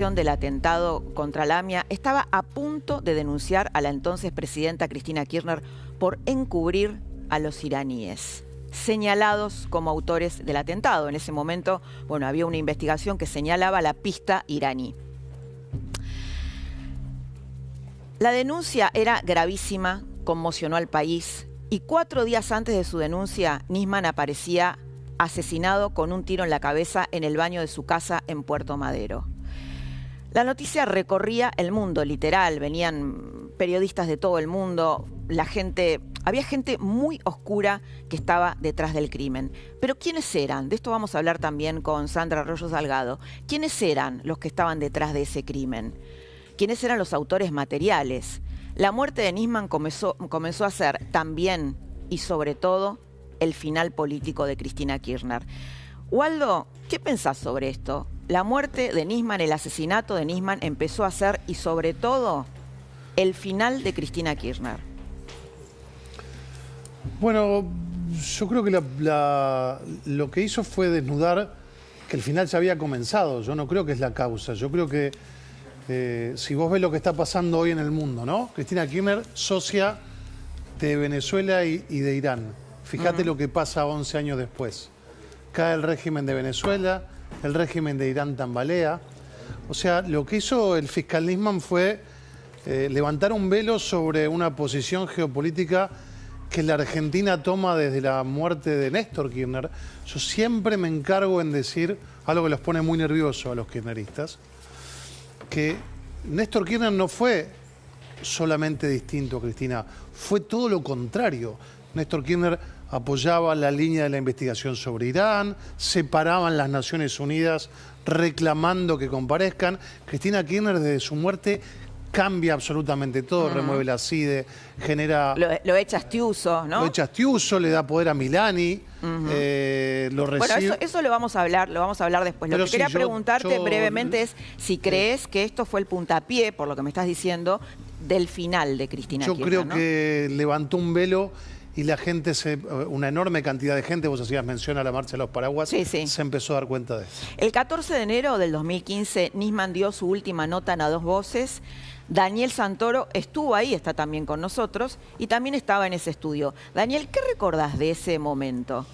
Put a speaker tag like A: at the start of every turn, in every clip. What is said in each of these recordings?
A: del atentado contra la AMIA estaba a punto de denunciar a la entonces presidenta Cristina Kirchner por encubrir a los iraníes, señalados como autores del atentado. En ese momento, bueno, había una investigación que señalaba la pista iraní. La denuncia era gravísima, conmocionó al país, y 4 días antes de su denuncia, Nisman aparecía asesinado con un tiro en la cabeza en el baño de su casa en Puerto Madero. La noticia recorría el mundo, literal, venían periodistas de todo el mundo, había gente muy oscura que estaba detrás del crimen. Pero ¿quiénes eran? De esto vamos a hablar también con Sandra Arroyo Salgado. ¿Quiénes eran los que estaban detrás de ese crimen? ¿Quiénes eran los autores materiales? La muerte de Nisman comenzó a ser también y sobre todo el final político de Cristina Kirchner. Waldo, ¿qué pensás sobre esto? La muerte de Nisman, el asesinato de Nisman empezó a ser, y sobre todo, el final de Cristina Kirchner.
B: Bueno, yo creo que lo que hizo fue desnudar que el final ya había comenzado. Yo no creo que es la causa. Yo creo que si vos ves lo que está pasando hoy en el mundo, ¿no? Cristina Kirchner, socia de Venezuela y de Irán. Fíjate lo que pasa 11 años después. Cae el régimen de Venezuela, el régimen de Irán tambalea. O sea, lo que hizo el fiscal Nisman fue levantar un velo sobre una posición geopolítica que la Argentina toma desde la muerte de Néstor Kirchner. Yo siempre me encargo en decir algo que los pone muy nerviosos a los kirchneristas, que Néstor Kirchner no fue solamente distinto a Cristina, fue todo lo contrario. Néstor Kirchner apoyaba la línea de la investigación sobre Irán, separaban las Naciones Unidas reclamando que comparezcan. Cristina Kirchner desde su muerte cambia absolutamente todo, remueve la CIDE, genera...
A: Lo echa Astiuzzo, ¿no?
B: Lo echa Astiuzzo, le da poder a Milani, lo recibe...
A: Bueno, eso lo vamos a hablar después. Lo que quería preguntarte brevemente es si crees que esto fue el puntapié, por lo que me estás diciendo, del final de Cristina Kirchner,
B: Yo creo,
A: ¿no?
B: que levantó un velo y la gente, una enorme cantidad de gente, vos hacías mención a la marcha de los paraguas, se empezó a dar cuenta de eso.
A: El 14 de enero del 2015, Nisman dio su última nota en A Dos Voces. Daniel Santoro estuvo ahí, está también con nosotros, y también estaba en ese estudio. Daniel, ¿qué recordás de ese momento?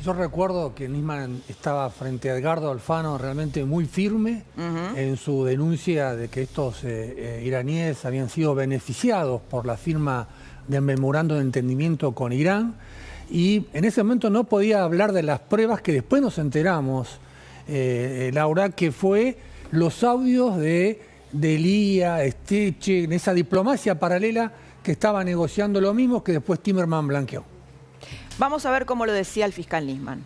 C: Yo recuerdo que Nisman estaba frente a Edgardo Alfano realmente muy firme en su denuncia de que estos iraníes habían sido beneficiados por la firma del memorando de entendimiento con Irán, y en ese momento no podía hablar de las pruebas que después nos enteramos, Laura, que fue los audios de Lía, Esteche, en esa diplomacia paralela que estaba negociando lo mismo que después Timerman blanqueó.
A: Vamos a ver cómo lo decía el fiscal Nisman.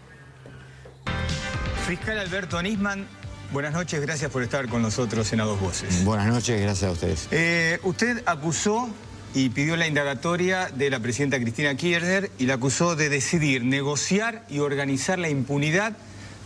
D: Fiscal Alberto Nisman, buenas noches, gracias por estar con nosotros en A Dos Voces.
E: Buenas noches, gracias a ustedes.
D: Usted acusó y pidió la indagatoria de la presidenta Cristina Kirchner y la acusó de decidir, negociar y organizar la impunidad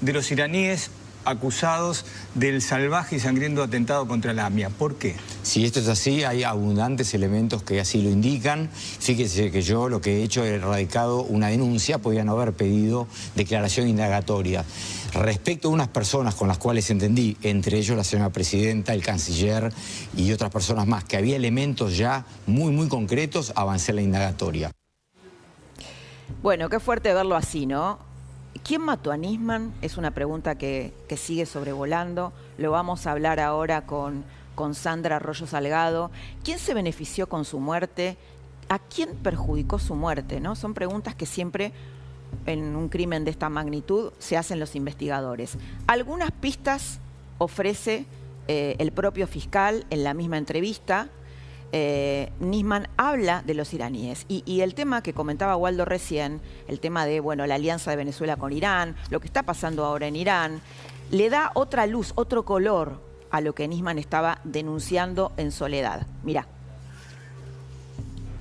D: de los iraníes acusados del salvaje y sangriento atentado contra la AMIA. ¿Por qué?
E: Si esto es así, hay abundantes elementos que así lo indican. Fíjese que yo lo que he hecho es radicado una denuncia, podía no haber pedido declaración indagatoria. Respecto a unas personas con las cuales entendí, entre ellos la señora presidenta, el canciller y otras personas más, que había elementos ya muy concretos, avancé la indagatoria.
A: Bueno, qué fuerte verlo así, ¿no? ¿Quién mató a Nisman? Es una pregunta que sigue sobrevolando. Lo vamos a hablar ahora con Sandra Arroyo Salgado. ¿Quién se benefició con su muerte? ¿A quién perjudicó su muerte? ¿No? Son preguntas que siempre en un crimen de esta magnitud se hacen los investigadores. Algunas pistas ofrece el propio fiscal en la misma entrevista. Nisman habla de los iraníes y el tema que comentaba Waldo recién, el tema de la alianza de Venezuela con Irán, lo que está pasando ahora en Irán, le da otra luz, otro color a lo que Nisman estaba denunciando en soledad. Mirá.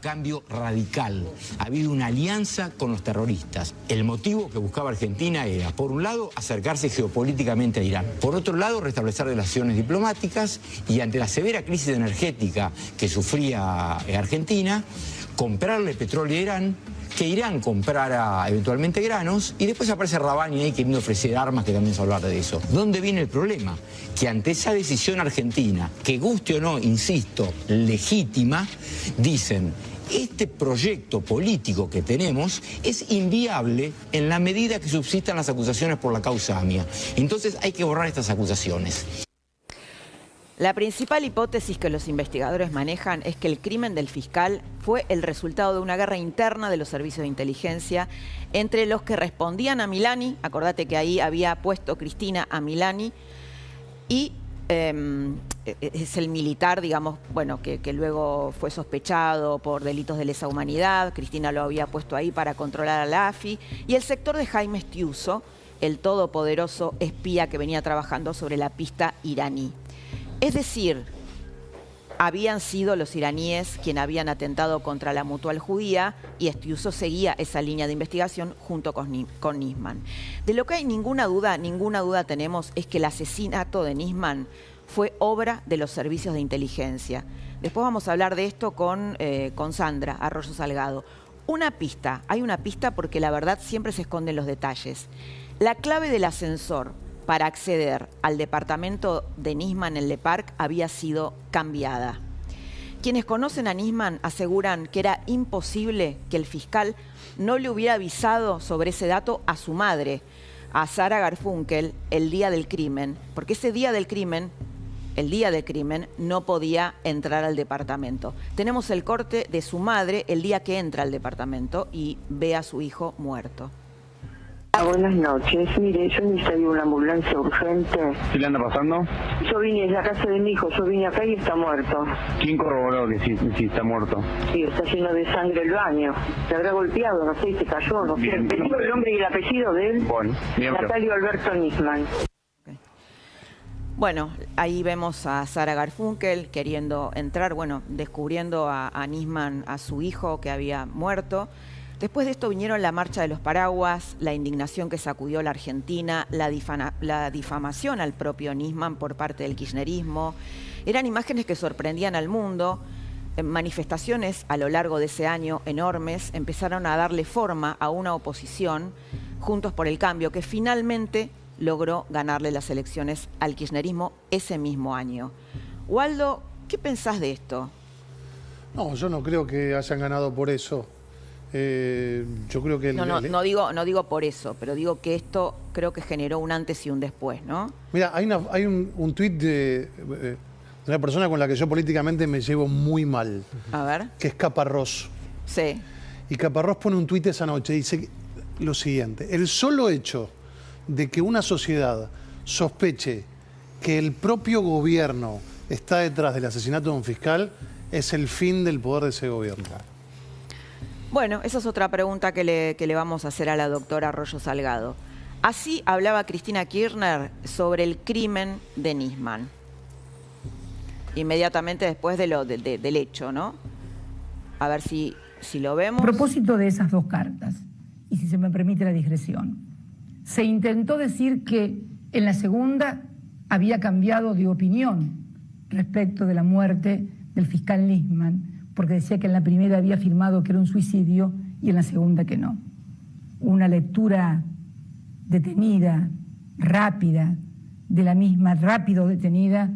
E: Cambio radical. Ha habido una alianza con los terroristas. El motivo que buscaba Argentina era, por un lado, acercarse geopolíticamente a Irán. Por otro lado, restablecer relaciones diplomáticas y, ante la severa crisis energética que sufría Argentina, comprarle petróleo a Irán, que Irán comprara eventualmente granos y después aparece Rabani ahí queriendo ofrecer armas, que también se hablar de eso. ¿Dónde viene el problema? Que ante esa decisión argentina, que guste o no, insisto, legítima, dicen: este proyecto político que tenemos es inviable en la medida que subsistan las acusaciones por la causa AMIA. Entonces hay que borrar estas acusaciones.
A: La principal hipótesis que los investigadores manejan es que el crimen del fiscal fue el resultado de una guerra interna de los servicios de inteligencia entre los que respondían a Milani, acordate que ahí había puesto Cristina a Milani, y es el militar, digamos, bueno, que luego fue sospechado por delitos de lesa humanidad. Cristina lo había puesto ahí para controlar a la AFI, y el sector de Jaime Estiuso, el todopoderoso espía que venía trabajando sobre la pista iraní. Es decir, habían sido los iraníes quienes habían atentado contra la Mutual Judía, y Estiuso seguía esa línea de investigación junto con Nisman. De lo que hay ninguna duda tenemos, es que el asesinato de Nisman fue obra de los servicios de inteligencia. Después vamos a hablar de esto con Sandra Arroyo Salgado. Hay una pista porque la verdad siempre se esconde en los detalles. La clave del ascensor para acceder al departamento de Nisman en Le Parc había sido cambiada. Quienes conocen a Nisman aseguran que era imposible que el fiscal no le hubiera avisado sobre ese dato a su madre, a Sara Garfunkel, el día del crimen, porque ese día del crimen, no podía entrar al departamento. Tenemos el corte de su madre el día que entra al departamento y ve a su hijo muerto.
F: Buenas noches, mire, yo necesito una ambulancia urgente.
G: ¿Qué le anda pasando?
F: Yo vine de la casa de mi hijo, yo vine acá y está muerto.
G: ¿Quién corroboró que sí está muerto?
F: Sí, está lleno de sangre el baño. Se habrá golpeado, no sé, se cayó, no sé.
G: Bien,
F: ¿Te digo el nombre y el apellido de él?
G: Bueno, bien.
F: Natalio Alberto Nisman.
A: Bueno, ahí vemos a Sara Garfunkel queriendo entrar, bueno, descubriendo a Nisman, a su hijo que había muerto. Después de esto vinieron la marcha de los paraguas, la indignación que sacudió la Argentina, la difamación al propio Nisman por parte del kirchnerismo. Eran imágenes que sorprendían al mundo. Manifestaciones a lo largo de ese año enormes empezaron a darle forma a una oposición, Juntos por el Cambio, que finalmente logró ganarle las elecciones al kirchnerismo ese mismo año. Waldo, ¿qué pensás de esto?
B: No, yo no creo que hayan ganado por eso. Yo creo que...
A: No digo por eso, pero digo que esto creo que generó un antes y un después, ¿no?
B: Mira, hay un tuit de una persona con la que yo políticamente me llevo muy mal.
A: A ver.
B: Que es Caparrós.
A: Sí.
B: Y Caparrós pone un tuit esa noche, dice lo siguiente: el solo hecho de que una sociedad sospeche que el propio gobierno está detrás del asesinato de un fiscal es el fin del poder de ese gobierno.
A: Bueno, esa es otra pregunta que le vamos a hacer a la doctora Arroyo Salgado. Así hablaba Cristina Kirchner sobre el crimen de Nisman, inmediatamente después del hecho, ¿no? A ver si lo vemos.
H: A propósito de esas dos cartas, y si se me permite la digresión, se intentó decir que en la segunda había cambiado de opinión respecto de la muerte del fiscal Nisman, porque decía que en la primera había afirmado que era un suicidio y en la segunda que no. Una lectura detenida, rápida, de la misma, rápido detenida,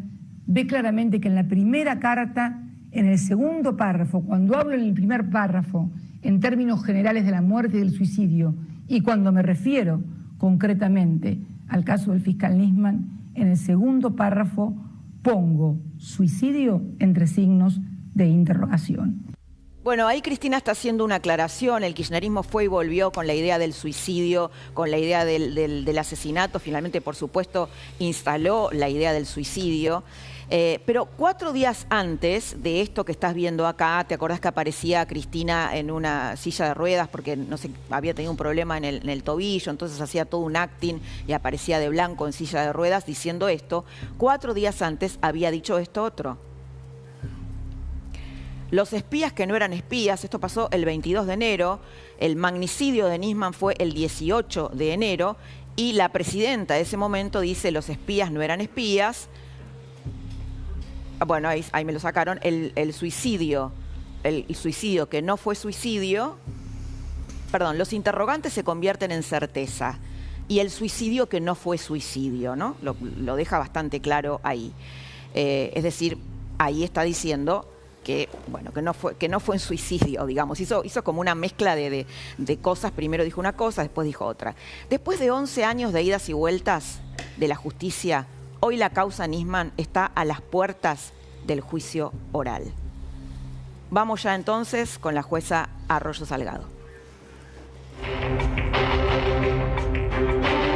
H: ve claramente que en la primera carta, en el segundo párrafo, cuando hablo en el primer párrafo en términos generales de la muerte y del suicidio, y cuando me refiero concretamente al caso del fiscal Nisman, en el segundo párrafo pongo suicidio entre signos de interrogación.
A: Bueno, ahí Cristina está haciendo una aclaración. El kirchnerismo fue y volvió con la idea del suicidio, con la idea del asesinato. Finalmente, por supuesto, instaló la idea del suicidio. Pero 4 días antes de esto que estás viendo acá, ¿te acordás que aparecía Cristina en una silla de ruedas porque no sé, había tenido un problema en el tobillo? Entonces hacía todo un acting y aparecía de blanco en silla de ruedas diciendo esto. 4 días antes había dicho esto otro. Los espías que no eran espías, esto pasó el 22 de enero, el magnicidio de Nisman fue el 18 de enero y la presidenta de ese momento dice los espías no eran espías. Bueno, ahí me lo sacaron, el suicidio que no fue suicidio los interrogantes se convierten en certeza y el suicidio que no fue suicidio, ¿no? Lo deja bastante claro ahí. Es decir, ahí está diciendo que, bueno, que no fue un suicidio, digamos. Hizo como una mezcla de cosas. Primero dijo una cosa, después dijo otra. Después de 11 años de idas y vueltas de la justicia, hoy la causa Nisman está a las puertas del juicio oral. Vamos ya entonces con la jueza Arroyo Salgado.